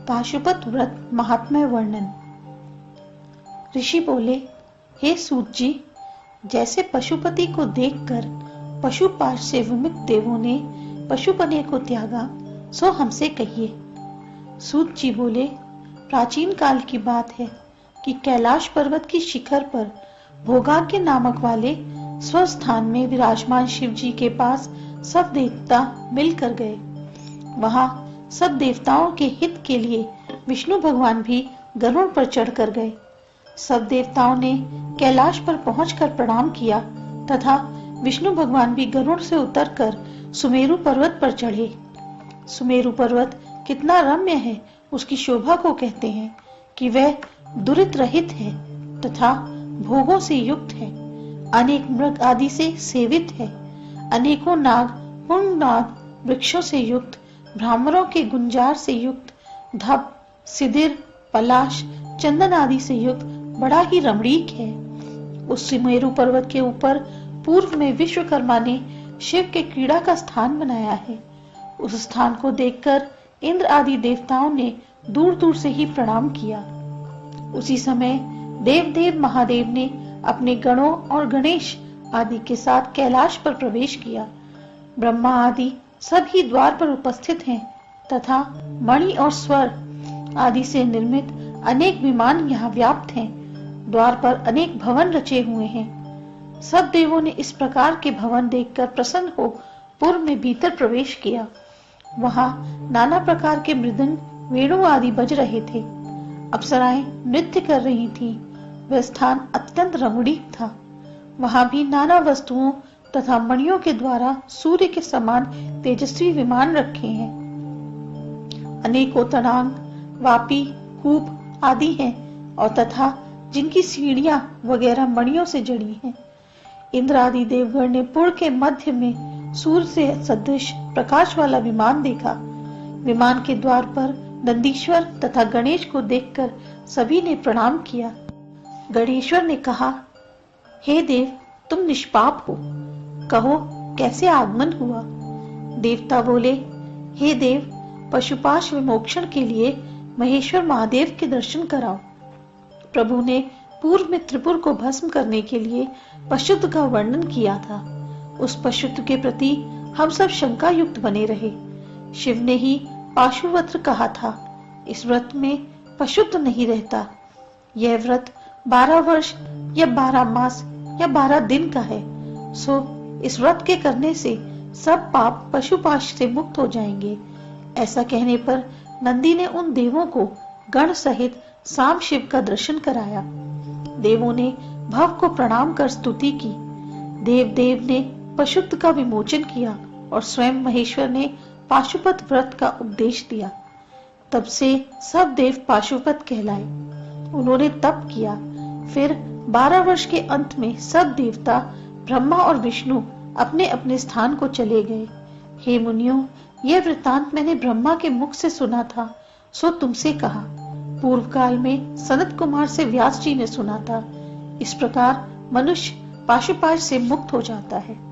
पाशुपत व्रत महात्म्य वर्णन। ऋषि बोले, हे सूत जी, जैसे पशुपति को देखकर पशुपाश से विमुक्त देवों ने पशुपने को त्यागा, सो हमसे कहिए। सूत जी बोले, प्राचीन काल की बात है कि कैलाश पर्वत की शिखर पर भोगाग्य नामक वाले स्वस्थान में विराजमान शिव जी के पास सब देवता मिलकर गए। वहां सब देवताओं के हित के लिए विष्णु भगवान भी गरुड़ पर चढ़कर गए। सब देवताओं ने कैलाश पर पहुंचकर प्रणाम किया तथा विष्णु भगवान भी गरुड़ से उतरकर सुमेरु पर्वत पर चढ़े। सुमेरु पर्वत कितना रम्य है, उसकी शोभा को कहते हैं कि वह दुरित रहित है तथा भोगों से युक्त है, अनेक मृग आदि से सेवित है, अनेकों नाग पुण्यनाग वृक्षों से युक्त, भ्रामरों के गुंजार से युक्त, धप सिदिर पलाश चंदन आदि से युक्त बड़ा ही रमणीक है। उस सुमेरु पर्वत के ऊपर पूर्व में विश्वकर्मा ने शिव के क्रीड़ा का स्थान बनाया है। उस स्थान को देखकर इंद्र आदि देवताओं ने दूर दूर से ही प्रणाम किया। उसी समय देव महादेव ने अपने गणों और गणेश आदि के साथ कैलाश पर प्रवेश किया। ब्रह्मा आदि सभी द्वार पर उपस्थित हैं तथा मणि और स्वर आदि से निर्मित अनेक विमान यहाँ व्याप्त हैं। द्वार पर अनेक भवन रचे हुए हैं। सब देवों ने इस प्रकार के भवन देखकर प्रसन्न हो पूर्व में भीतर प्रवेश किया। वहां नाना प्रकार के मृदंग वेणु आदि बज रहे थे। अप्सराएं नृत्य कर रही थीं। वह स्थान अत्यंत रमणीक था। वहां भी नाना वस्तुओं तथा मणियों के द्वारा सूर्य के समान तेजस्वी विमान रखे हैं। अनेकों तड़ांग वापी कूप आदि हैं और तथा जिनकी सीढ़ियां वगैरह मणियों से जड़ी हैं। इंद्र आदि देवगण ने पुर के मध्य में सूर्य से सदृश प्रकाश वाला विमान देखा। विमान के द्वार पर नंदीश्वर तथा गणेश को देखकर सभी ने प्रणाम किया। गणेश्वर ने कहा, हे देव, तुम निष्पाप हो, कहो कैसे आगमन हुआ। देवता बोले, हे देव, पशुपाश विमोक्षण के लिए महेश्वर महादेव के दर्शन कराओ। प्रभु ने पूर्व में त्रिपुर को भस्म करने के लिए पशुत्व का वर्णन किया था। उस पशुत्व के प्रति हम सब शंका युक्त बने रहे। शिव ने ही पाशुव्रत कहा था। इस व्रत में पशुत्व नहीं रहता। यह व्रत 12 वर्ष या 12 मास या 12 दिन का है। सो इस व्रत के करने से सब पाप पशुपाश से मुक्त हो जाएंगे। ऐसा कहने पर नंदी ने उन देवों को गण सहित साम शिव का दर्शन कराया। देवों ने भव को प्रणाम कर स्तुति की। देव ने पशुत्व का विमोचन किया और स्वयं महेश्वर ने पाशुपत व्रत का उपदेश दिया। तब से सब देव पाशुपत कहलाए। उन्होंने तप किया। फिर 12 वर्ष के अंत में सब देवता ब्रह्मा और विष्णु अपने अपने स्थान को चले गए। हे मुनियों, यह वृतांत मैंने ब्रह्मा के मुख से सुना था, सो तुमसे कहा। पूर्व काल में सनत कुमार से व्यास जी ने सुना था। इस प्रकार मनुष्य पाशुपाश से मुक्त हो जाता है।